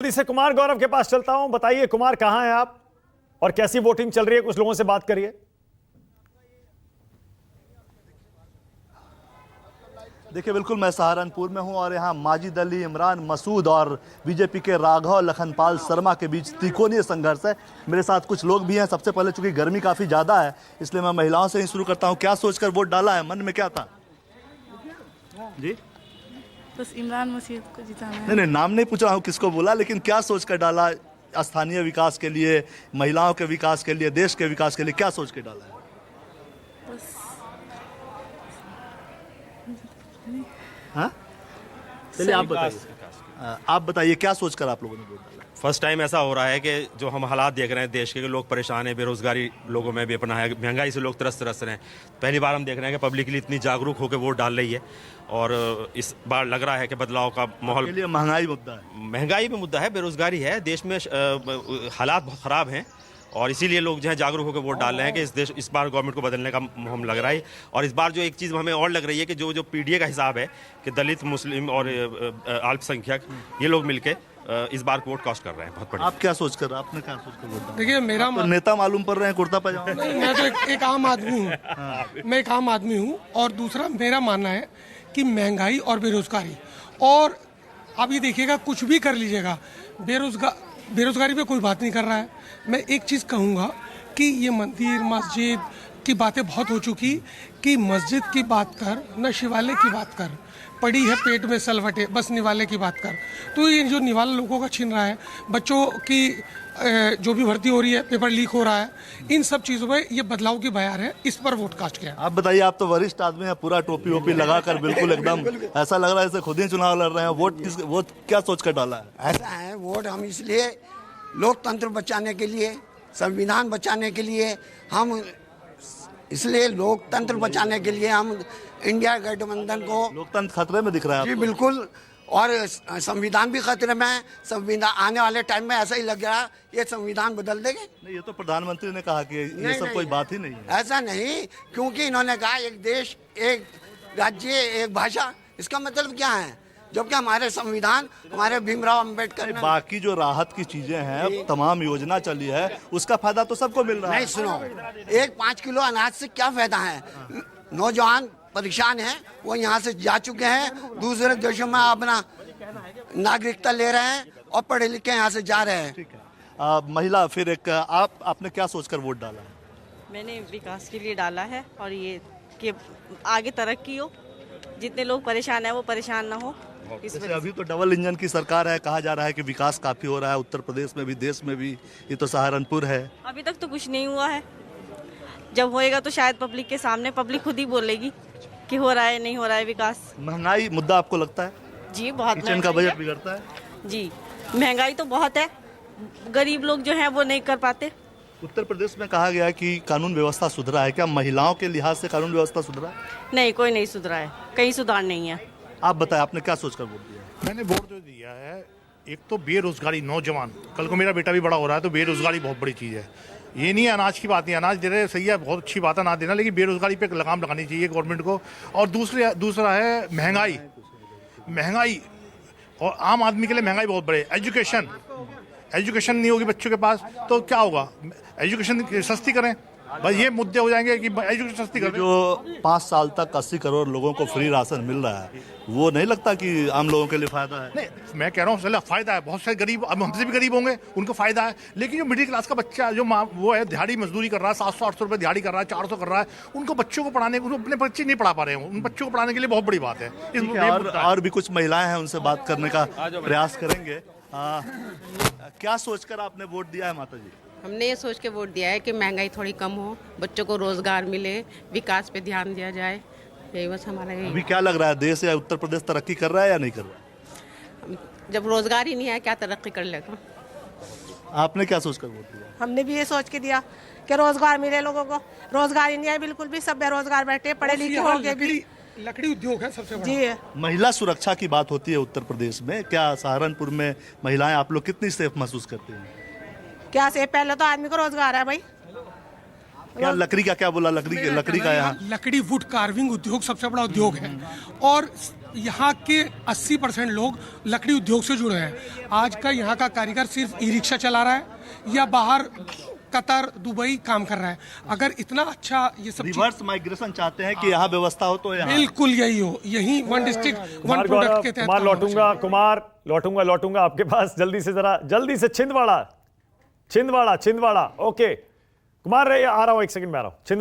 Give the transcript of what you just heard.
जल्दी से कुमार गौरव के पास चलता हूं। बताइए कुमार, कहां हैं आप और कैसी वोटिंग चल रही है? कुछ लोगों से बात करिए। देखिए, बिल्कुल मैं सहारनपुर में हूं और यहाँ माजिद अली, इमरान मसूद और बीजेपी के राघव लखनपाल शर्मा के बीच त्रिकोणीय संघर्ष है। मेरे साथ कुछ लोग भी हैं। सबसे पहले चूंकि गर्मी काफ़ी ज़्यादा है, इसलिए मैं महिलाओं से ही शुरू करता हूं। क्या सोचकर वोट डाला है? मन में क्या था जी? बस इमरान मसीद को जिताना है। नहीं, नाम नहीं पूछ रहा हूँ किसको बोला, लेकिन क्या सोचकर डाला? स्थानीय विकास के लिए, महिलाओं के विकास के लिए, देश के विकास के लिए क्या सोच के डाला है? बस हाँ, चलिए आप बताइए क्या सोचकर आप लोगों ने वोट डाला? फर्स्ट टाइम ऐसा हो रहा है कि जो हम हालात देख रहे हैं देश के, लोग परेशान हैं, बेरोजगारी लोगों में भी अपना है, महंगाई से लोग तरस रहे हैं। पहली बार हम देख रहे हैं कि पब्लिकली इतनी जागरूक होकर वोट डाल रही है और इस बार लग रहा है कि बदलाव का माहौल। के लिए महंगाई मुद्दा है, महंगाई भी मुद्दा है, बेरोजगारी है, देश में हालात बहुत ख़राब हैं और इसीलिए लोग जो है जागरूक होकर वोट डाल रहे हैं कि इस बार गवर्नमेंट को बदलने का मुहिम लग रहा है। और इस बार जो एक चीज़ हमें और लग रही है कि जो पीडीए का हिसाब है कि दलित, मुस्लिम और अल्पसंख्यक ये लोग मिलके इस बार वोट कास्ट कर रहे हैं। बहुत बढ़िया। आप क्या सोचकर, आपने क्या सोचकर वोट डाला? देखिए, मेरा तो नेता मालूम पड़ रहे हैं कुर्ता पजामा। मैं तो एक आम आदमी हूँ। मैं एक आम आदमी हूँ और दूसरा मेरा मानना है कि महंगाई और बेरोजगारी, और आप ये देखिएगा कुछ भी कर लीजिएगा, बेरोजगारी पे कोई बात नहीं कर रहा है। मैं एक चीज़ कहूँगा कि ये मंदिर मस्जिद की बातें बहुत हो चुकी कि मस्जिद की बात कर न शिवालय की बात कर, पड़ी है पेट में सलवटे, बस निवाले की बात कर। तो ये जो निवाला लोगों का छीन रहा है, बच्चों की जो भी भर्ती हो रही है, पेपर लीक हो रहा है, इन सब चीज़ों में ये बदलाव की बयार है। इस पर वोट कास्ट किया। आप बताइए, आप तो वरिष्ठ आदमी हैं, पूरा टोपी वोपी लगाकर बिल्कुल एकदम ऐसा लग रहा है जैसे खुद ही चुनाव लड़ रहे हैं। वोट क्या सोचकर डाला है? ऐसा है, वोट हम इसलिए लोकतंत्र बचाने के लिए, संविधान बचाने के लिए, हम इसलिए लोकतंत्र बचाने के लिए हम इंडिया गठबंधन को। लोकतंत्र खतरे में दिख रहा है जी आपको? बिल्कुल, और संविधान भी खतरे में है। संविधान आने वाले टाइम में ऐसा ही लग रहा है ये संविधान बदल देंगे। नहीं, ये तो प्रधानमंत्री ने कहा कि ये सब कोई बात ही नहीं है। ऐसा नहीं, क्योंकि इन्होंने कहा एक देश, एक राज्य, एक भाषा। इसका मतलब क्या है? जबकि हमारे संविधान, हमारे भीमराव अंबेडकर ने। बाकी जो राहत की चीजें हैं, तमाम योजना चली है, उसका फायदा तो सबको मिल रहा है। नहीं, सुनो, एक 5 किलो अनाज से क्या फायदा है? नौजवान परेशान हैं, वो यहाँ से जा चुके हैं, दूसरे देशों में अपना नागरिकता ले रहे हैं और पढ़े लिखे यहाँ से जा रहे हैं। ठीक है। महिला, फिर एक आपने क्या सोचकर वोट डाला? मैंने विकास के लिए डाला है और ये कि आगे तरक्की हो, जितने लोग परेशान हैं वो परेशान ना हो। इस जैसे वजह अभी तो डबल इंजन की सरकार है, कहा जा रहा है कि विकास काफी हो रहा है उत्तर प्रदेश में भी, देश में भी। ये तो सहारनपुर है। से अभी तक तो कुछ नहीं हुआ है। जब होएगा तो शायद पब्लिक के सामने पब्लिक खुद ही बोलेगी कि हो रहा है नहीं हो रहा है विकास। महंगाई मुद्दा आपको लगता है? जी बहुत किचन का महंगाई बजट है। बिगड़ता है? जी महंगाई तो बहुत है, गरीब लोग जो हैं वो नहीं कर पाते। उत्तर प्रदेश में कहा गया कि कानून व्यवस्था सुधरा है। क्या महिलाओं के लिहाज से कानून व्यवस्था सुधरा है? नहीं, कोई नहीं सुधरा है, कहीं सुधार नहीं है। आप बताएं, आपने क्या सोचकर वोट दिया? मैंने वोट जो दिया है, एक तो बेरोजगारी, नौजवान, कल को मेरा बेटा भी बड़ा हो रहा है तो बेरोजगारी बहुत बड़ी चीज़ है। ये नहीं है अनाज की बात नहीं, अनाज दे रहे सही है, बहुत अच्छी बात है ना देना, लेकिन बेरोजगारी पे लगाम लगानी चाहिए गवर्नमेंट को। और दूसरा है महंगाई, और आम आदमी के लिए महंगाई बहुत बड़े। एजुकेशन नहीं होगी बच्चों के पास तो क्या होगा? एजुकेशन सस्ती करें, बस ये मुद्दे हो जाएंगे कि एजुकेशन सस्ती करें। जो 5 साल तक 80 करोड़ लोगों को फ्री राशन मिल रहा है, वो नहीं लगता कि आम लोगों के लिए फायदा है? नहीं, मैं कह रहा हूँ चलो फायदा है, बहुत सारे गरीब, अब हमसे भी गरीब होंगे, उनको फायदा है। लेकिन जो मिडिल क्लास का बच्चा, जो वो है दिहाड़ी मजदूरी कर रहा है, 700-800 रुपये दिहाड़ी कर रहा है, 400 कर रहा है, उनको बच्चों को पढ़ाने, उनको अपने बच्चे नहीं पढ़ा पा रहे हैं, उन बच्चों को पढ़ाने के लिए बहुत बड़ी बात है। और भी कुछ महिलाएं हैं, उनसे बात करने का प्रयास करेंगे। क्या सोचकर आपने वोट दिया है माता जी? हमने ये सोच के वोट दिया है कि महंगाई थोड़ी कम हो, बच्चों को रोजगार मिले, विकास पे ध्यान दिया जाए। यही बस हमारा यही। अभी क्या लग रहा है, देश या उत्तर प्रदेश तरक्की कर रहा है या नहीं कर रहा? जब रोजगार ही नहीं है क्या तरक्की कर लेगा? आपने क्या सोचकर वोट दिया? हमने भी ये सोच के दिया कि रोजगार मिले लोगों को। रोजगार ही नहीं है बिल्कुल भी, सब बेरोजगार बैठे, पढ़े लिखे होंगे भी। लकड़ी उद्योग है सबसे बड़ा। जी, महिला सुरक्षा की बात होती है उत्तर प्रदेश में, क्या सहारनपुर में महिलाएं, आप लोग कितनी सेफ महसूस करती हैं? क्या से पहले तो आदमी को रोजगार है भाई, क्या लकड़ी का क्या बोला, लकड़ी का यहाँ लकड़ी वुड कार्विंग उद्योग सबसे बड़ा उद्योग है और यहाँ के 80% लोग लकड़ी उद्योग से जुड़े हैं। आज का यहाँ का कारीगर सिर्फ ई रिक्शा चला रहा है या बाहर कतर दुबई काम कर रहा है। अगर इतना अच्छा ये सब रिवर्स माइग्रेशन चाहते हैं कि यहाँ व्यवस्था हो तो यहाँ बिल्कुल यही हो, यही वन डिस्ट्रिक्ट वन प्रोडक्ट के तहत कुमार लौटूंगा आपके पास जल्दी से छिंदवाड़ा ओके कुमार आ रहा हूं, 1 सेकंड में आ रहा हूं।